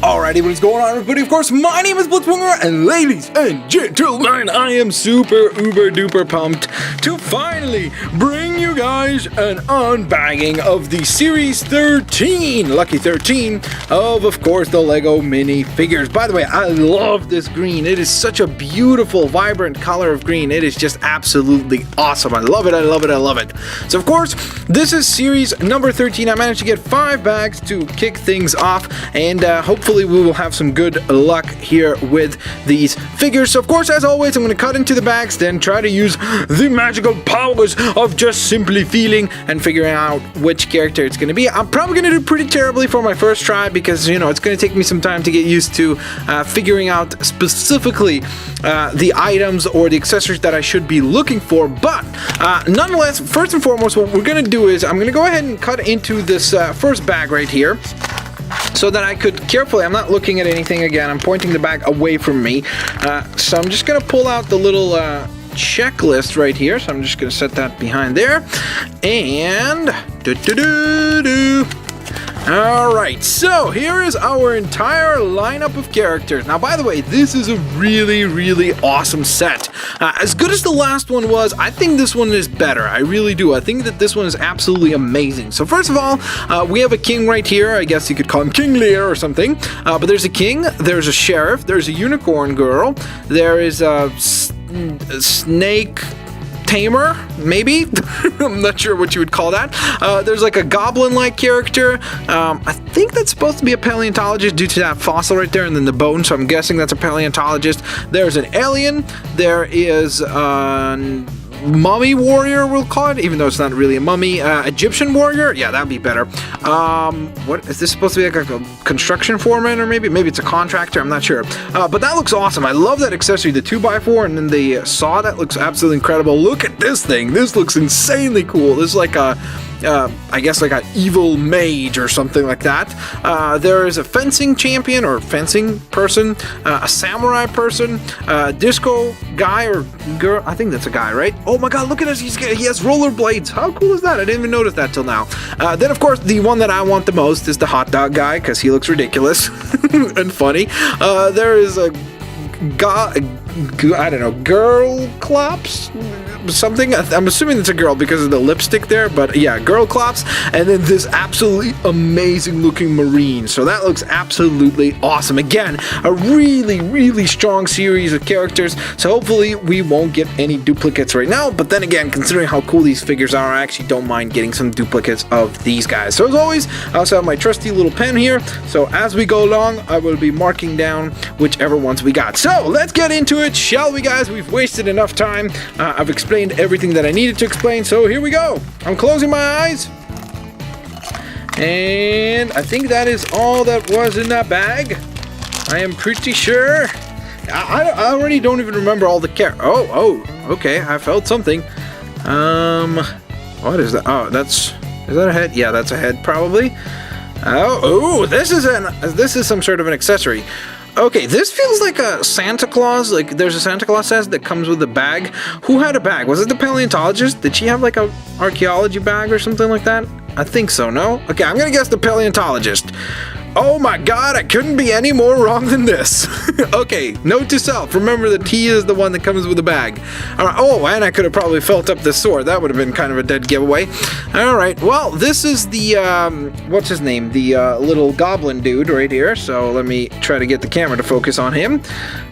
Alrighty, what is going on, everybody? Of course, my name is Blitzwinger, and ladies and gentlemen, I am super uber duper pumped to finally bring you guys an unbagging of the Series 13, Lucky 13, of course, the LEGO Minifigures. By the way, I love this green. It is such a beautiful, vibrant color of green. It is just absolutely awesome. I love it, I love it, I love it. So, of course, this is Series number 13. I managed to get 5 bags to kick things off, and hopefully we will have some good luck here with these figures. So of course, as always, I'm going to cut into the bags, then try to use the magical powers of just simply feeling and figuring out which character it's going to be. I'm probably going to do pretty terribly for my first try because, you know, it's going to take me some time to get used to figuring out specifically the items or the accessories that I should be looking for. But nonetheless, first and foremost, what we're going to do is I'm going to go ahead and cut into this first bag right here, so that I could carefully, I'm not looking at anything again, I'm pointing the bag away from me. So I'm just going to pull out the little checklist right here. So I'm just going to set that behind there. And Alright, so here is our entire lineup of characters. Now, by the way, this is a really awesome set. As good as the last one was, I think this one is better. I really do. I think that this one is absolutely amazing. So first of all, we have a king right here. I guess you could call him King Lear or something. But there's a king, there's a sheriff, there's a unicorn girl, there is a snake tamer, maybe? I'm not sure what you would call that. There's like a goblin-like character. I think that's supposed to be a paleontologist due to that fossil right there and then the bone, so I'm guessing that's a paleontologist. There's an alien. There is a mummy warrior, we'll call it, even though it's not really a mummy. Egyptian warrior? Yeah, that'd be better. What is this supposed to be, like a construction foreman, or maybe it's a contractor? I'm not sure. But that looks awesome. I love that accessory, the 2x4 and then the saw. That looks absolutely incredible. Look at this thing. This looks insanely cool. This is like a I guess like an evil mage or something like that. There is a fencing champion or fencing person, a samurai person, disco guy or girl. I think that's a guy, right? Oh my god, look at this. He has rollerblades. How cool is that? I didn't even notice that till now. Then, of course, the one that I want the most is the hot dog guy because he looks ridiculous and funny. There is a I don't know, girl clops? Something. I'm assuming it's a girl because of the lipstick there, but yeah, girl clops. And then this absolutely amazing looking marine. So that looks absolutely awesome. Again, a really strong series of characters. So hopefully we won't get any duplicates right now. But then again, considering how cool these figures are, I actually don't mind getting some duplicates of these guys. So as always, I also have my trusty little pen here. So as we go along, I will be marking down whichever ones we got. So let's get into it, shall we, guys? We've wasted enough time. I've explained everything that I needed to explain, so here we go. I'm closing my eyes, and I think that is all that was in that bag. I am pretty sure. I already don't even remember all the Oh, okay, I felt something. What is that? Oh, is that a head? Yeah, that's a head, probably. Oh, this is some sort of an accessory. Okay, this feels like a Santa Claus. Like there's a Santa Claus set that comes with a bag. Who had a bag? Was it the paleontologist? Did she have like a archaeology bag or something like that? I think so, no? Okay, I'm gonna guess the paleontologist. Oh my god, I couldn't be any more wrong than this. Okay, note to self, remember that he is the one that comes with a bag. Alright, oh, and I could have probably felt up this sword. That would have been kind of a dead giveaway. Alright, well, this is the, what's his name? The little goblin dude right here. So let me try to get the camera to focus on him.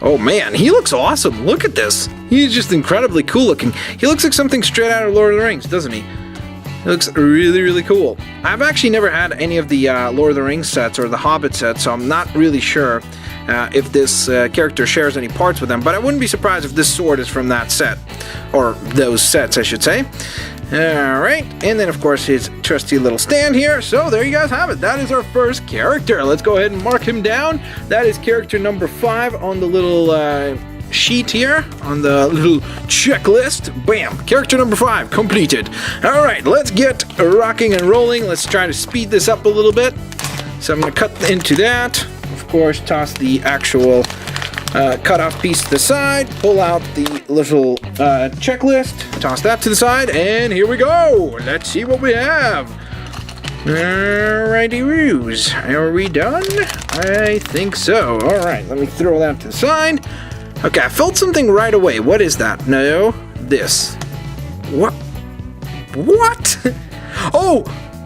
Oh man, he looks awesome. Look at this. He's just incredibly cool looking. He looks like something straight out of Lord of the Rings, doesn't he? It looks really cool. I've actually never had any of the Lord of the Rings sets or the Hobbit sets, so I'm not really sure if this character shares any parts with them, but I wouldn't be surprised if this sword is from that set, or those sets, I should say. Alright, and then of course his trusty little stand here. So there you guys have it. That is our first character. Let's go ahead and mark him down. That is character number 5 on the little sheet here, on the little checklist. Bam! Character number 5 completed. Alright, let's get rocking and rolling. Let's try to speed this up a little bit. So I'm going to cut into that. Of course, toss the actual cut off piece to the side, pull out the little checklist, toss that to the side, and here we go. Let's see what we have. Alrighty roos. Are we done? I think so. Alright, let me throw that to the side. Okay, I felt something right away. What is that? No, this. What? What? Oh!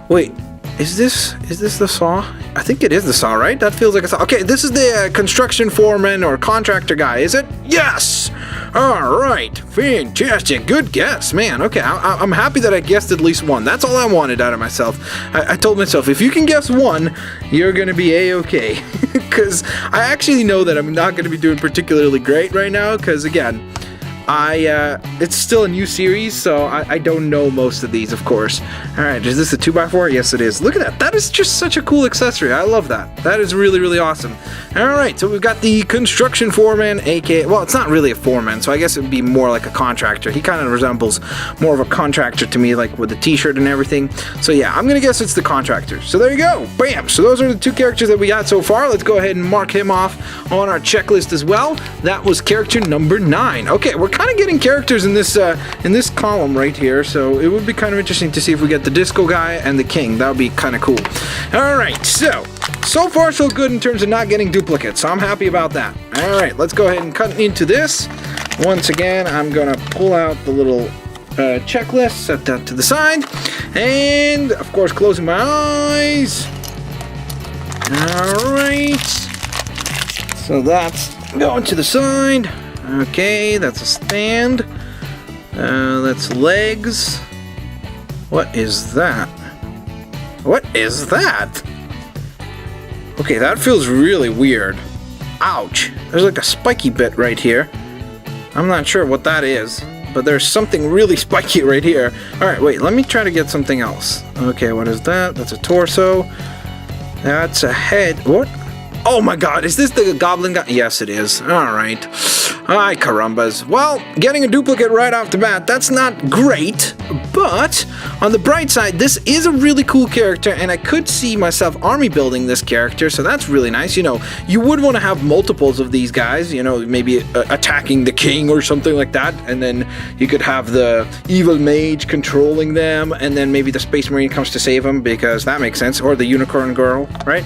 Wait, is this the saw? I think it is the saw, right? That feels like a saw. Okay, this is the construction foreman or contractor guy, is it? Yes! Alright, fantastic. Good guess, man. Okay, I'm happy that I guessed at least one. That's all I wanted out of myself. I told myself, if you can guess one, you're gonna be A-okay. Because I actually know that I'm not gonna be doing particularly great right now, because again, it's still a new series, so I don't know most of these, of course. Alright, is this a 2x4? Yes, it is. Look at that. That is just such a cool accessory. I love that. That is really, really awesome. Alright, so we've got the construction foreman, aka, well, it's not really a foreman, so I guess it would be more like a contractor. He kind of resembles more of a contractor to me, like with the t-shirt and everything. So yeah, I'm gonna guess it's the contractor. So there you go. Bam! So those are the two characters that we got so far. Let's go ahead and mark him off on our checklist as well. That was character number 9. Okay, we're kind of getting characters in this column right here, so it would be kind of interesting to see if we get the disco guy and the king. That would be kind of cool. Alright, so far so good in terms of not getting duplicates, so I'm happy about that. Alright, let's go ahead and cut into this. Once again, I'm gonna pull out the little checklist, set that to the side, and of course closing my eyes. Alright, so that's going to the side. Okay, that's a stand. That's legs. What is that? What is that? Okay, that feels really weird. Ouch. There's like a spiky bit right here. I'm not sure what that is, but there's something really spiky right here. Alright, wait, let me try to get something else. Okay, what is that? That's a torso. That's a head. What? Oh my god, is this the goblin guy? Yes, it is. Alright. Ay, carambas. Well, getting a duplicate right off the bat, that's not great, but on the bright side, this is a really cool character, and I could see myself army building this character, so that's really nice. You know, you would want to have multiples of these guys, you know, maybe attacking the king or something like that, and then you could have the evil mage controlling them, and then maybe the space marine comes to save them, because that makes sense, or the unicorn girl, right?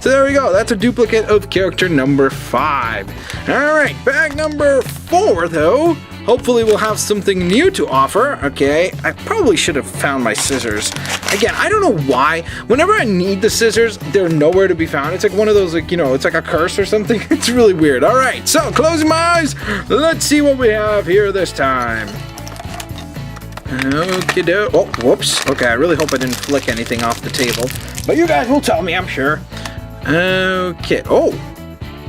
So there we go, that's a duplicate of character number 5. Alright, bag number 4 though. Hopefully we'll have something new to offer. Okay, I probably should have found my scissors. Again, I don't know why. Whenever I need the scissors, they're nowhere to be found. It's like one of those, like, you know, it's like a curse or something. It's really weird. Alright, so closing my eyes. Let's see what we have here this time. Okay, oh, whoops. Okay, I really hope I didn't flick anything off the table. But you guys will tell me, I'm sure. Okay, oh.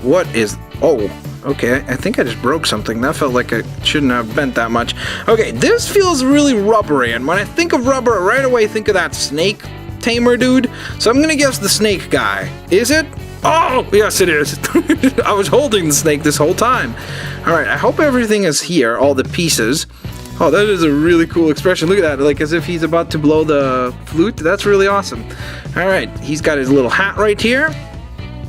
What is... Oh, okay, I think I just broke something. That felt like it shouldn't have bent that much. Okay, this feels really rubbery, and when I think of rubber, right away think of that snake tamer dude. So I'm gonna guess the snake guy. Is it? Oh, yes it is. I was holding the snake this whole time. Alright, I hope everything is here, all the pieces. Oh, that is a really cool expression. Look at that, like as if he's about to blow the flute. That's really awesome. Alright, he's got his little hat right here.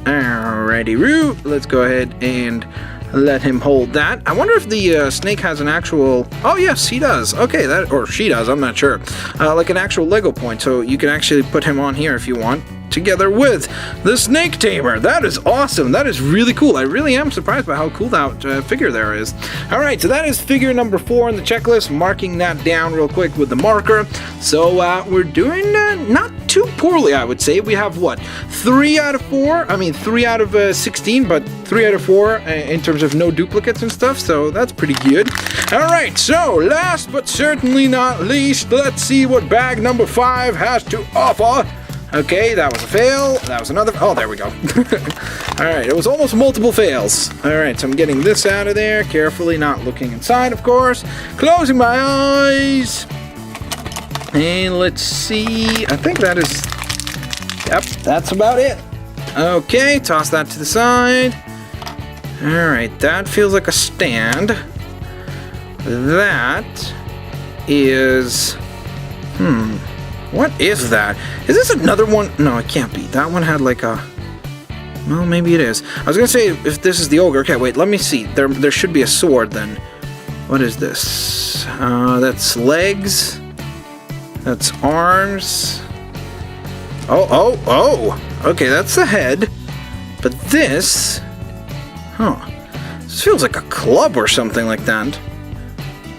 Alrighty, Roo. Let's go ahead and let him hold that. I wonder if the snake has an actual... Oh, yes, he does. Okay, that, or she does, I'm not sure. Like an actual Lego point, so you can actually put him on here if you want, together with the snake tamer. That is awesome. That is really cool. I really am surprised by how cool that figure there is. Alright, so that is figure number 4 in the checklist. Marking that down real quick with the marker. So we're doing not too poorly, I would say. We have what? 3 out of 4? I mean 3 out of 16, but 3 out of 4 in terms of no duplicates and stuff, so that's pretty good. Alright, so last but certainly not least, let's see what bag number 5 has to offer. Okay, that was a fail. That was another... Oh, there we go. Alright, it was almost multiple fails. Alright, so I'm getting this out of there. Carefully, not looking inside, of course. Closing my eyes. And let's see. I think that is... Yep, that's about it. Okay, toss that to the side. Alright, that feels like a stand. That is... What is that? Is this another one? No, it can't be. That one had like a... Well, maybe it is. I was gonna say if this is the ogre. Okay, wait, let me see. There should be a sword then. What is this? That's legs. That's arms. Oh. Okay, that's the head. But this... Huh. This feels like a club or something like that.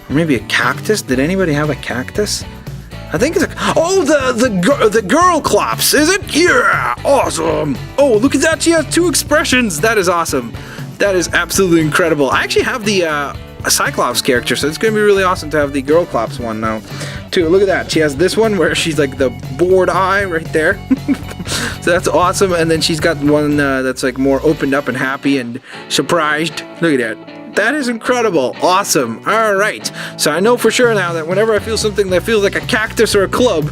Or maybe a cactus? Did anybody have a cactus? I think it's a... Oh, the girl claps, is it? Yeah! Awesome! Oh, look at that. She has 2 expressions. That is awesome. That is absolutely incredible. I actually have the Cyclops character, so it's going to be really awesome to have the girl claps one now, too. Look at that. She has this one where she's like the bored eye right there. So that's awesome. And then she's got one that's like more opened up and happy and surprised. Look at that. That is incredible. Awesome. All right. So I know for sure now that whenever I feel something that feels like a cactus or a club,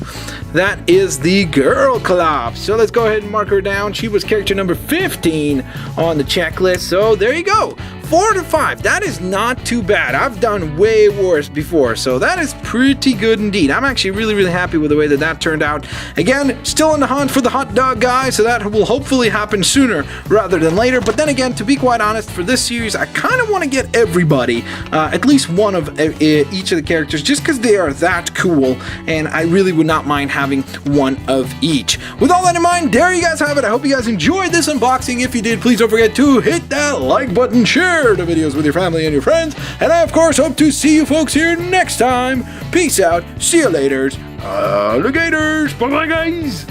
that is the girl club. So let's go ahead and mark her down. She was character number 15 on the checklist. So there you go. 4 out of 5. That is not too bad. I've done way worse before, so that is pretty good indeed. I'm actually really happy with the way that turned out. Again, still on the hunt for the hot dog guy, so that will hopefully happen sooner rather than later. But then again, to be quite honest, for this series, I kind of want to get everybody, at least one of each of the characters, just because they are that cool, and I really would not mind having one of each. With all that in mind, there you guys have it. I hope you guys enjoyed this unboxing. If you did, please don't forget to hit that like button, share the videos with your family and your friends, and I of course hope to see you folks here next time. Peace out, see you later, alligators, bye bye guys.